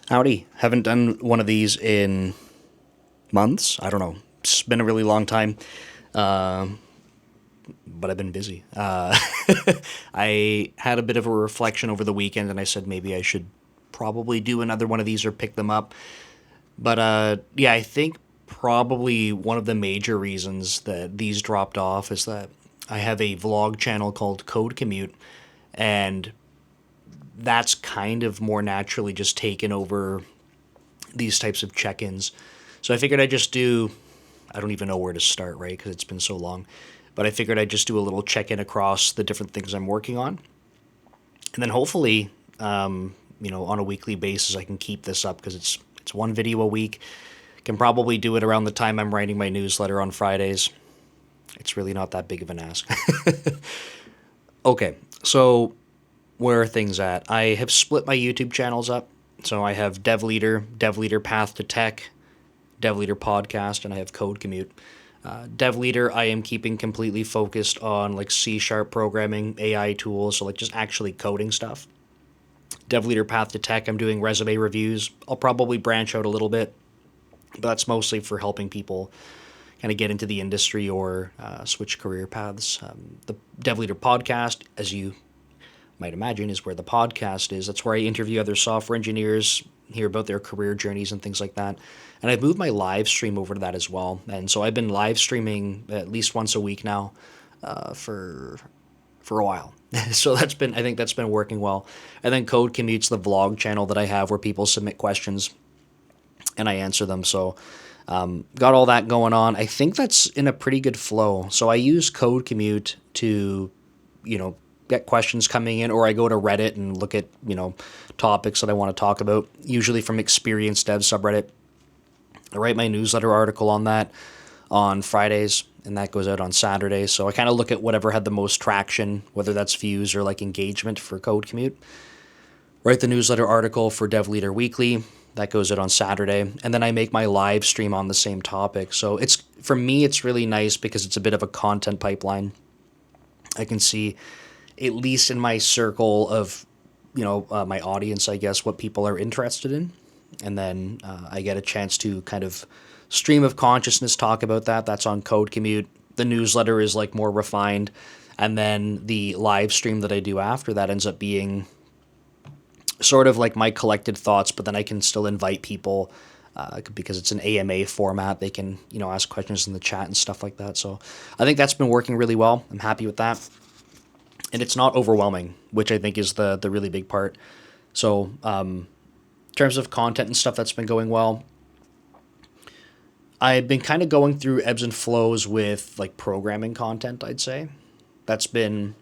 Howdy. Haven't done one of these in months. I don't know. It's been a really long time, uh, but I've been busy. I had a bit of a reflection over the weekend, and I said maybe I should probably do another one of these or pick them up. But yeah, I think probably one of the major reasons that these dropped off is that I have a vlog channel called Code Commute, and that's kind of more naturally just taken over these types of check-ins. So I figured I'd just do, I don't even know where to start, right? Because it's been so long. But I figured I'd just do a little check-in across the different things I'm working on. And then hopefully, on a weekly basis, I can keep this up because it's one video a week. Can probably do it around the time I'm writing my newsletter on Fridays. It's really not that big of an ask. Okay, so where are things at? I have split my YouTube channels up. So I have Dev Leader Path to Tech, Dev Leader Podcast, and I have Code Commute. Dev Leader, I am keeping completely focused on like C# programming, AI tools, so like just actually coding stuff. Dev Leader Path to Tech, I'm doing resume reviews. I'll probably branch out a little bit, but that's mostly for helping people kind of get into the industry or switch career paths. The Dev Leader Podcast, as you might imagine, is where the podcast is. That's where I interview other software engineers, hear about their career journeys and things like that. And I've moved my live stream over to that as well. And so I've been live streaming at least once a week now for a while. So I think that's been working well. And then Code Commute's the vlog channel that I have where people submit questions and I answer them. So got all that going on. I think that's in a pretty good flow. So I use Code Commute to, get questions coming in, or I go to Reddit and look at, topics that I want to talk about, usually from Experienced Dev subreddit. I write my newsletter article on that on Fridays, and that goes out on Saturdays. So I kind of look at whatever had the most traction, whether that's views or like engagement for Code Commute. Write the newsletter article for Dev Leader Weekly. That goes out on Saturday. And then I make my live stream on the same topic. So for me, it's really nice because it's a bit of a content pipeline. I can see, at least in my circle of, my audience, I guess, what people are interested in. And then I get a chance to kind of stream of consciousness talk about that. That's on Code Commute. The newsletter is like more refined. And then the live stream that I do after that ends up being sort of like my collected thoughts, but then I can still invite people because it's an AMA format. They can, ask questions in the chat and stuff like that. So I think that's been working really well. I'm happy with that. And it's not overwhelming, which I think is the really big part. So in terms of content and stuff, that's been going well. I've been kind of going through ebbs and flows with like programming content, I'd say. That's been,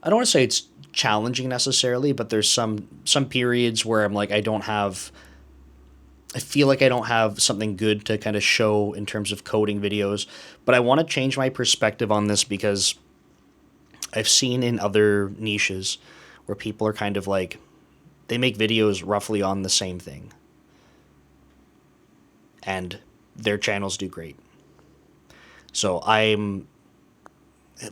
I don't want to say it's challenging necessarily, but there's some periods where I'm like, I feel like I don't have something good to kind of show in terms of coding videos, but I want to change my perspective on this because I've seen in other niches where people are kind of like, they make videos roughly on the same thing. And their channels do great. So I'm,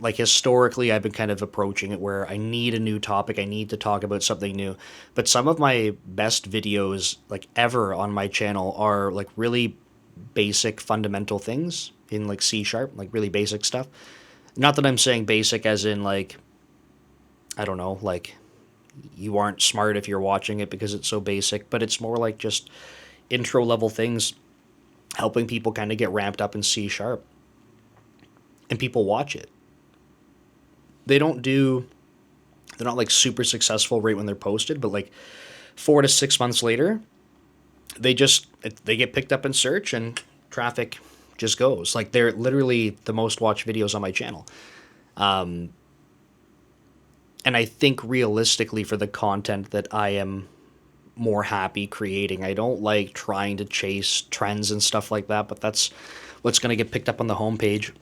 like, historically, I've been kind of approaching it where I need a new topic. I need to talk about something new. But some of my best videos, like, ever on my channel are, like, really basic fundamental things in, like, C#, like, really basic stuff. Not that I'm saying basic as in, like, I don't know, like, you aren't smart if you're watching it because it's so basic, but it's more like just intro level things, helping people kind of get ramped up in C#. And people watch it. They're not like super successful right when they're posted, but like 4 to 6 months later, they get picked up in search and traffic just goes. Like, they're literally the most watched videos on my channel. And I think realistically for the content that I am more happy creating, I don't like trying to chase trends and stuff like that, but that's what's going to get picked up on the homepage.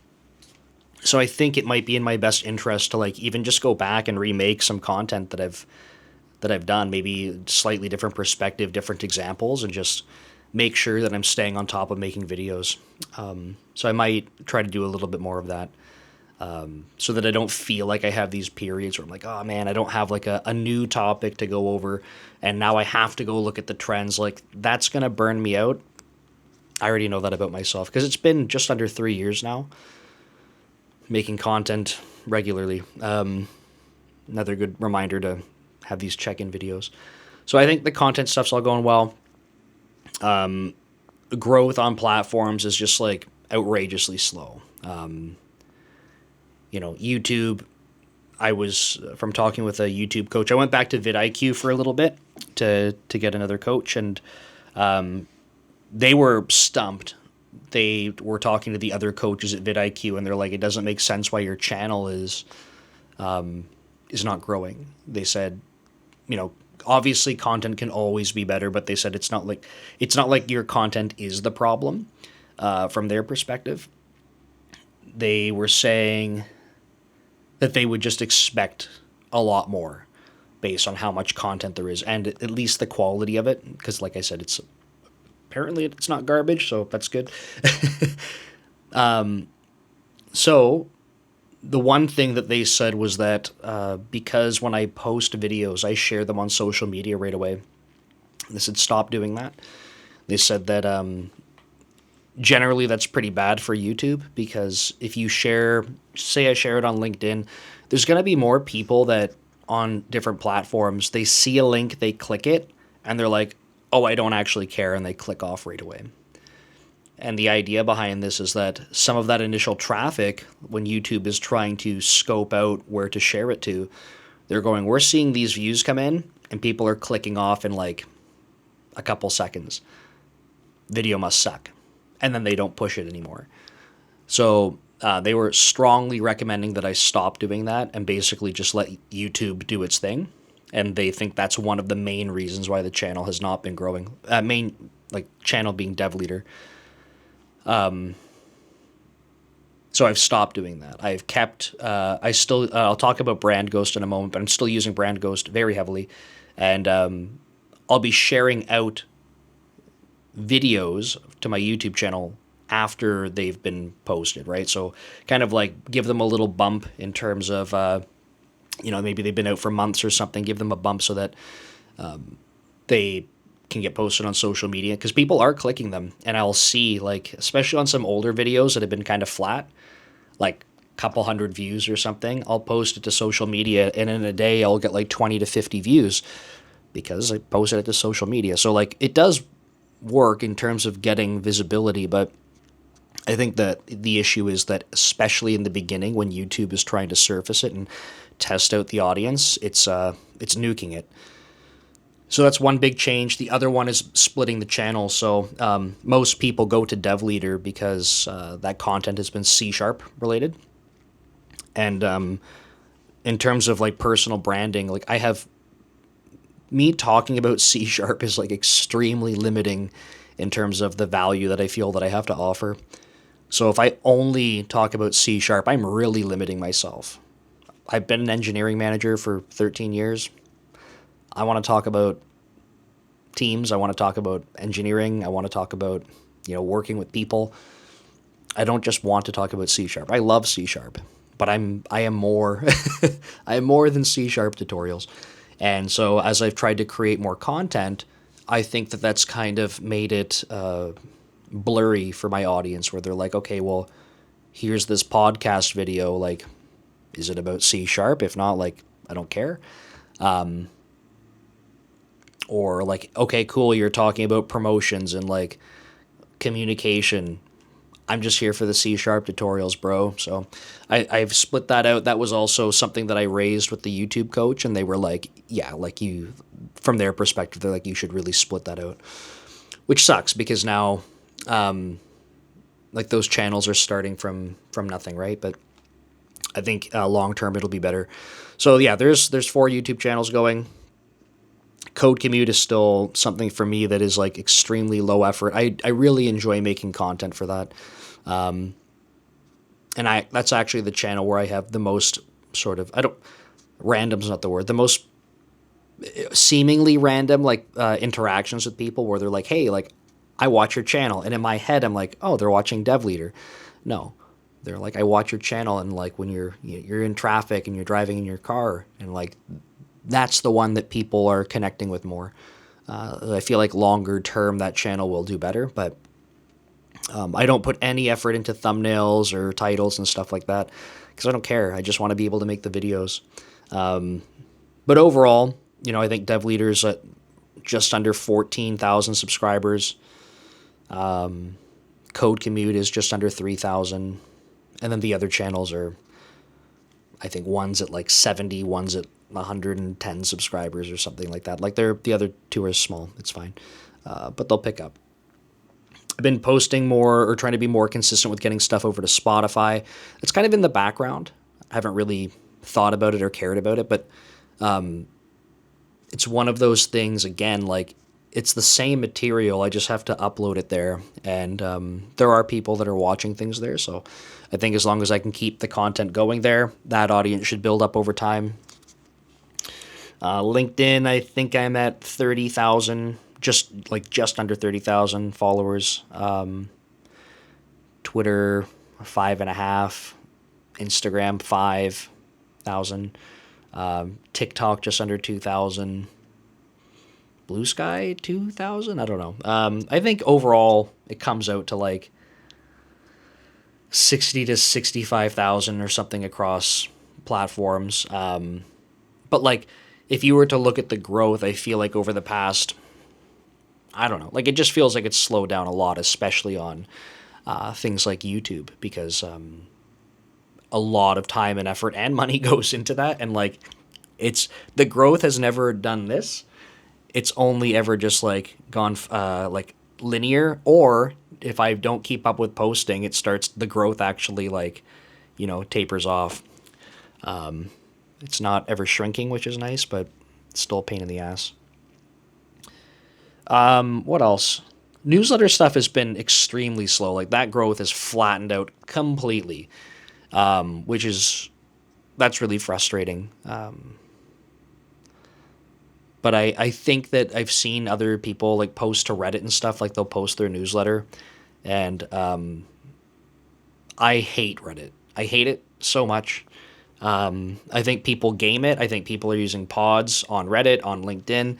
So I think it might be in my best interest to like even just go back and remake some content that I've done, maybe slightly different perspective, different examples, and just make sure that I'm staying on top of making videos. So I might try to do a little bit more of that. so that I don't feel like I have these periods where I'm like, oh man, I don't have like a new topic to go over, and now I have to go look at the trends. Like, that's gonna burn me out. I already know that about myself because it's been just under 3 years now making content regularly. Another good reminder to have these check-in videos. So I think the content stuff's all going well. Growth on platforms is just like outrageously slow. YouTube, I was from talking with a YouTube coach. I went back to vidIQ for a little bit to get another coach, and they were stumped. They were talking to the other coaches at vidIQ, and they're like, "It doesn't make sense why your channel is not growing." They said, obviously content can always be better, but they said it's not like your content is the problem. From their perspective, they were saying that they would just expect a lot more based on how much content there is, and at least the quality of it, because like I said, apparently it's not garbage, so that's good. So the one thing that they said was that because when I post videos, I share them on social media right away. They said stop doing that. They said that generally that's pretty bad for YouTube, because if you say I share it on LinkedIn, there's going to be more people that on different platforms, they see a link, they click it, and they're like, oh, I don't actually care, and they click off right away. And the idea behind this is that some of that initial traffic, when YouTube is trying to scope out where to share it to, they're going, we're seeing these views come in, and people are clicking off in like a couple seconds. Video must suck. And then they don't push it anymore. So they were strongly recommending that I stop doing that and basically just let YouTube do its thing. And they think that's one of the main reasons why the channel has not been growing. Channel being Dev Leader. So I've stopped doing that. I've kept, I'll talk about Brand Ghost in a moment, but I'm still using Brand Ghost very heavily. And I'll be sharing out videos to my YouTube channel after they've been posted, right? So kind of like give them a little bump in terms of, maybe they've been out for months or something, give them a bump so that they can get posted on social media, because people are clicking them. And I'll see, like, especially on some older videos that have been kind of flat, like a couple hundred views or something, I'll post it to social media, and in a day I'll get like 20 to 50 views because I posted it to social media. So like it does work in terms of getting visibility, but I think that the issue is that, especially in the beginning when YouTube is trying to surface it and test out the audience, it's nuking it. So that's one big change. The other one is splitting the channel. So most people go to Dev Leader because that content has been C# related. And in terms of like personal branding, like me talking about C# is like extremely limiting in terms of the value that I feel that I have to offer. So if I only talk about C#, I'm really limiting myself. I've been an engineering manager for 13 years. I want to talk about teams. I want to talk about engineering. I want to talk about, working with people. I don't just want to talk about C#. I love C#, but I am more I am more than C# tutorials. And so as I've tried to create more content, I think that that's kind of made it blurry for my audience, where they're like, okay, well, here's this podcast video. Like, is it about C#? If not, like, I don't care. Or like, okay, cool, you're talking about promotions and like communication. I'm just here for the C# tutorials, bro. So I've split that out. That was also something that I raised with the YouTube coach, and they were like, yeah, like from their perspective, they're like, you should really split that out, which sucks because now, like those channels are starting from nothing, right? But I think long-term it'll be better. So yeah, there's 4 YouTube channels going. Code Commute is still something for me that is like extremely low effort. I really enjoy making content for that. And that's actually the channel where I have the most sort of, random's not the word, the most seemingly random like interactions with people where they're like, hey, like I watch your channel. And in my head, I'm like, oh, they're watching Dev Leader. No, They're like, I watch your channel, and like when you're in traffic and you're driving in your car, and like that's the one that people are connecting with more. I feel like longer term that channel will do better, but I don't put any effort into thumbnails or titles and stuff like that because I don't care. I just want to be able to make the videos. But overall, I think Dev Leader's at just under 14,000 subscribers. Code Commute is just under 3,000. And then the other channels are, I think one's at like 70, one's at 110 subscribers or something like that. Like the other two are small. It's fine. But they'll pick up. I've been posting more or trying to be more consistent with getting stuff over to Spotify. It's kind of in the background. I haven't really thought about it or cared about it, but it's one of those things, again, like it's the same material. I just have to upload it there. And there are people that are watching things there. So I think as long as I can keep the content going there, that audience should build up over time. LinkedIn, I think I'm at 30,000, just under 30,000 followers. Twitter, 5.5. Instagram, 5,000. TikTok, just under 2,000. Blue Sky, 2,000? I don't know. I think overall it comes out to like 60 to 65,000 or something across platforms. But like, if you were to look at the growth, I feel like over the past, I don't know, like it just feels like it's slowed down a lot, especially on things like YouTube, because a lot of time and effort and money goes into that. And like, the growth has never done this. It's only ever just like gone like linear, or if I don't keep up with posting, the growth actually like, tapers off. It's not ever shrinking, which is nice, but it's still a pain in the ass. What else? Newsletter stuff has been extremely slow. Like that growth has flattened out completely, that's really frustrating. But I think that I've seen other people like post to Reddit and stuff, like they'll post their newsletter, and I hate Reddit. I hate it so much. I think people game it. I think people are using pods on Reddit, on LinkedIn,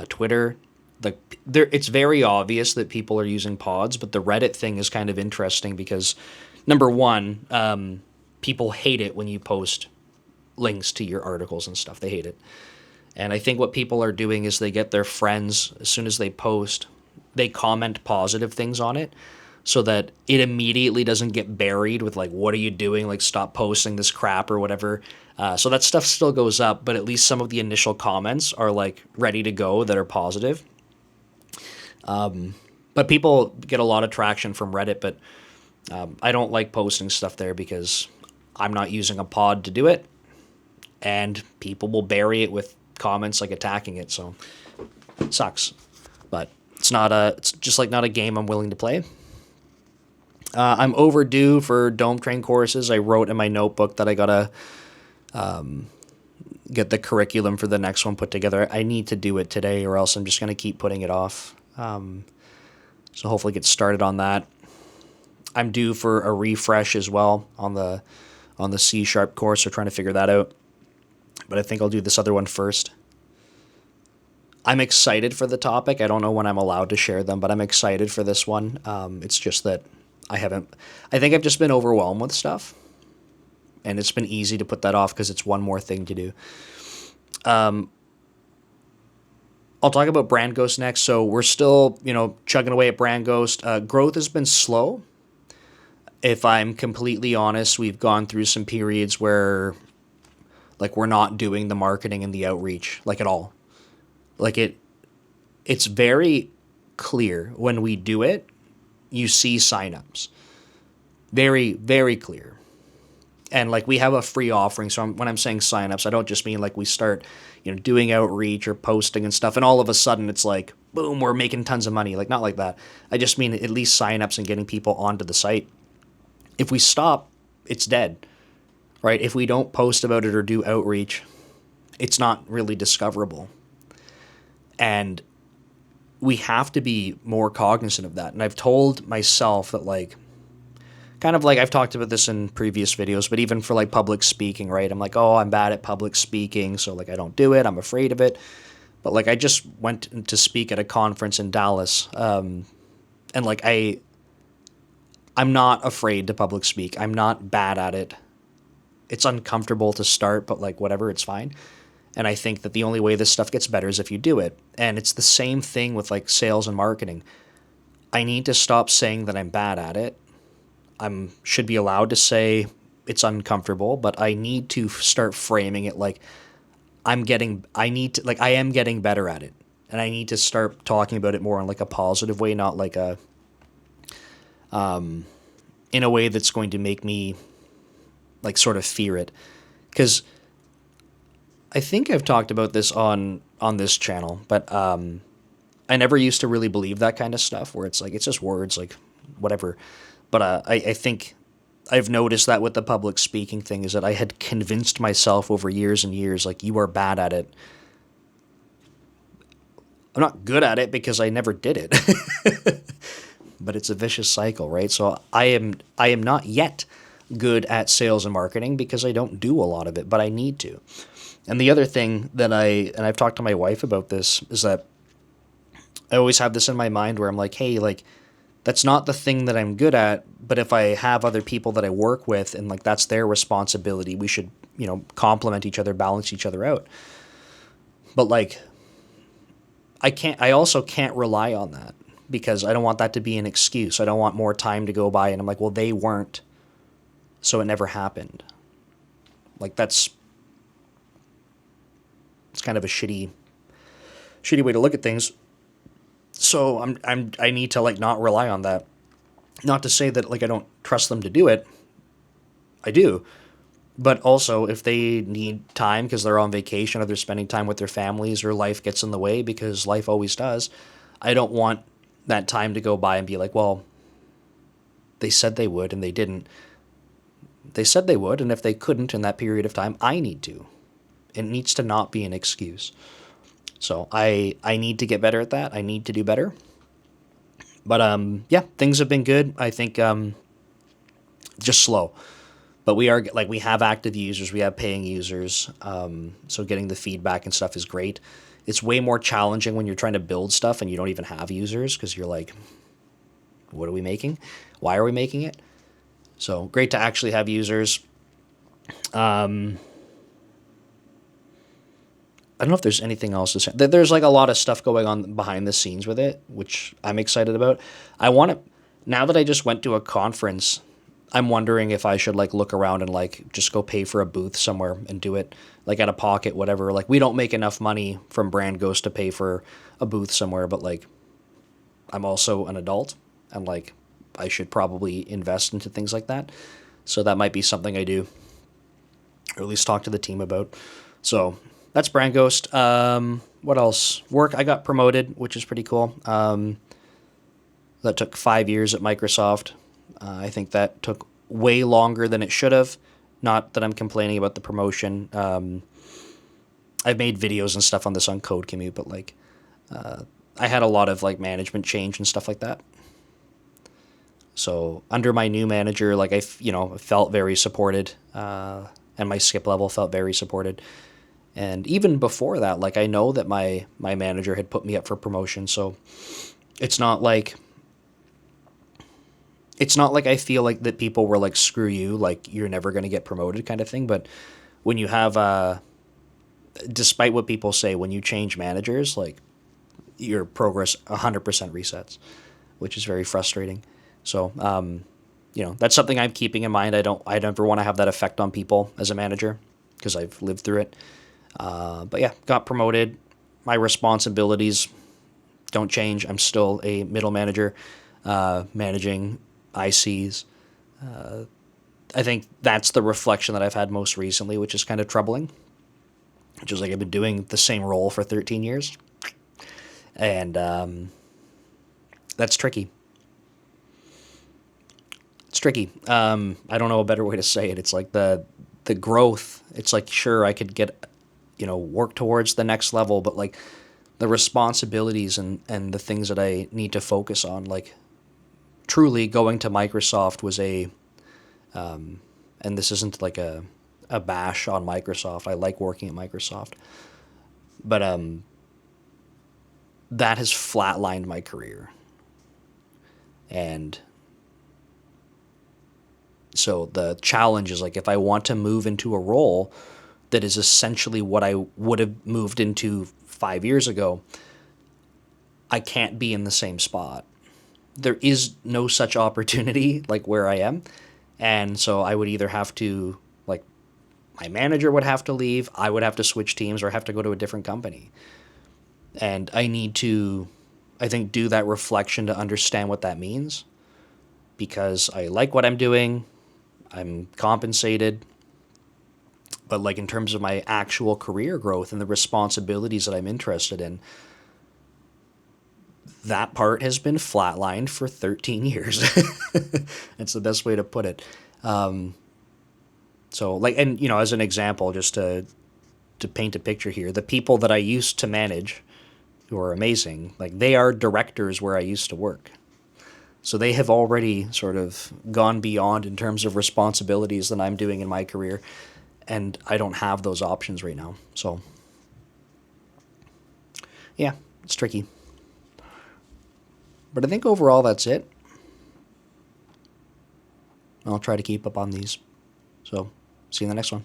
Twitter. It's very obvious that people are using pods, but the Reddit thing is kind of interesting because, number one, people hate it when you post links to your articles and stuff. They hate it. And I think what people are doing is they get their friends, as soon as they post, they comment positive things on it so that it immediately doesn't get buried with like, what are you doing? Like, stop posting this crap or whatever. So that stuff still goes up, but at least some of the initial comments are like ready to go that are positive. But people get a lot of traction from Reddit, but I don't like posting stuff there because I'm not using a pod to do it. And people will bury it with comments like attacking it, so it sucks. But it's just like not a game I'm willing to play. I'm overdue for Dome Train courses. I wrote in my notebook that I gotta get the curriculum for the next one put together. I need to do it today, or else I'm just gonna keep putting it off. So hopefully get started on that. I'm due for a refresh as well on the C# course, so trying to figure that out. But I think I'll do this other one first. I'm excited for the topic. I don't know when I'm allowed to share them, but I'm excited for this one. It's just that I think I've just been overwhelmed with stuff. And it's been easy to put that off because it's one more thing to do. I'll talk about Brand Ghost next. So we're still, chugging away at Brand Ghost. Growth has been slow. If I'm completely honest, we've gone through some periods where like we're not doing the marketing and the outreach like at all. Like it's very clear when we do it, you see signups. Very, very clear. And like we have a free offering. So when I'm saying signups, I don't just mean like we start, doing outreach or posting and stuff, and all of a sudden it's like, boom, we're making tons of money. Like not like that. I just mean at least signups and getting people onto the site. If we stop, it's dead. Right? If we don't post about it or do outreach, it's not really discoverable. And we have to be more cognizant of that. And I've told myself that kind of like I've talked about this in previous videos, but even for like public speaking, right? I'm like, oh, I'm bad at public speaking, so like I don't do it. I'm afraid of it. But like I just went to speak at a conference in Dallas, and like I'm not afraid to public speak. I'm not bad at it. It's uncomfortable to start, but like whatever, it's fine. And I think that the only way this stuff gets better is if you do it. And it's the same thing with like sales and marketing. I need to stop saying that I'm bad at it. Should be allowed to say it's uncomfortable, but I need to start framing it like I am getting better at it. And I need to start talking about it more in like a positive way, not like in a way that's going to make me like sort of fear it. Because I think I've talked about this on this channel, but I never used to really believe that kind of stuff where it's like it's just words, like whatever. But I think I've noticed that with the public speaking thing is that I had convinced myself over years and years, like, you are bad at it. I'm not good at it because I never did it. But it's a vicious cycle, right? So I am not yet good at sales and marketing because I don't do a lot of it, but I need to. And the other thing that I've talked to my wife about this, is that I always have this in my mind where I'm like, hey, like, that's not the thing that I'm good at, but if I have other people that I work with and like that's their responsibility, we should, complement each other, balance each other out. But like, I also can't rely on that because I don't want that to be an excuse. I don't want more time to go by and I'm like, well, they weren't, so it never happened. Like it's kind of a shitty way to look at things. So I need to like not rely on that. Not to say that like I don't trust them to do it. I do. But also if they need time because they're on vacation or they're spending time with their families or life gets in the way because life always does, I don't want that time to go by and be like, well, they said they would and they didn't. They said they would, and if they couldn't in that period of time, I need to. It needs to not be an excuse. So I need to get better at that. I need to do better. But yeah, things have been good. I think just slow. But we have active users, we have paying users. So getting the feedback and stuff is great. It's way more challenging when you're trying to build stuff and you don't even have users because you're like, what are we making? Why are we making it? So great to actually have users. I don't know if there's anything else to say. There's like a lot of stuff going on behind the scenes with it, which I'm excited about. Now that I just went to a conference, I'm wondering if I should like look around and like just go pay for a booth somewhere and do it like out of pocket, whatever. Like we don't make enough money from Brand Ghost to pay for a booth somewhere, but like I'm also an adult and like I should probably invest into things like that. So that might be something I do, or at least talk to the team about. So that's Brand Ghost. What else? Work. I got promoted, which is pretty cool. That took 5 years at Microsoft. I think that took way longer than it should have. Not that I'm complaining about the promotion. I've made videos and stuff on this on Code Commute, but like, I had a lot of like management change and stuff like that. So under my new manager, like I felt very supported, and my skip level felt very supported. And even before that, like I know that my manager had put me up for promotion, so it's not like I feel like that people were like, screw you, like you're never going to get promoted kind of thing. But when you have, despite what people say, when you change managers, like your progress 100% resets, which is very frustrating. So, that's something I'm keeping in mind. I never want to have that effect on people as a manager because I've lived through it. But yeah, got promoted. My responsibilities don't change. I'm still a middle manager, managing ICs. I think that's the reflection that I've had most recently, which is kind of troubling. Which is like I've been doing the same role for 13 years. And that's tricky. It's tricky. I don't know a better way to say it. It's like the growth. It's like, sure, I could get, work towards the next level, but like the responsibilities and the things that I need to focus on, like truly going to Microsoft was a And this isn't like a bash on Microsoft. I like working at Microsoft. But that has flatlined my career. And so the challenge is like if I want to move into a role that is essentially what I would have moved into 5 years ago, I can't be in the same spot. There is no such opportunity like where I am. And so I would either have to, like, my manager would have to leave, I would have to switch teams, or have to go to a different company. And I need to, I think, do that reflection to understand what that means, because I like what I'm doing, I'm compensated, but like in terms of my actual career growth and the responsibilities that I'm interested in, that part has been flatlined for 13 years. That's the best way to put it. So like, and you know, as an example, just to paint a picture here, the people that I used to manage, who are amazing, like they are directors where I used to work. So they have already sort of gone beyond in terms of responsibilities that I'm doing in my career, and I don't have those options right now. So yeah, it's tricky. But I think overall that's it. I'll try to keep up on these. So see you in the next one.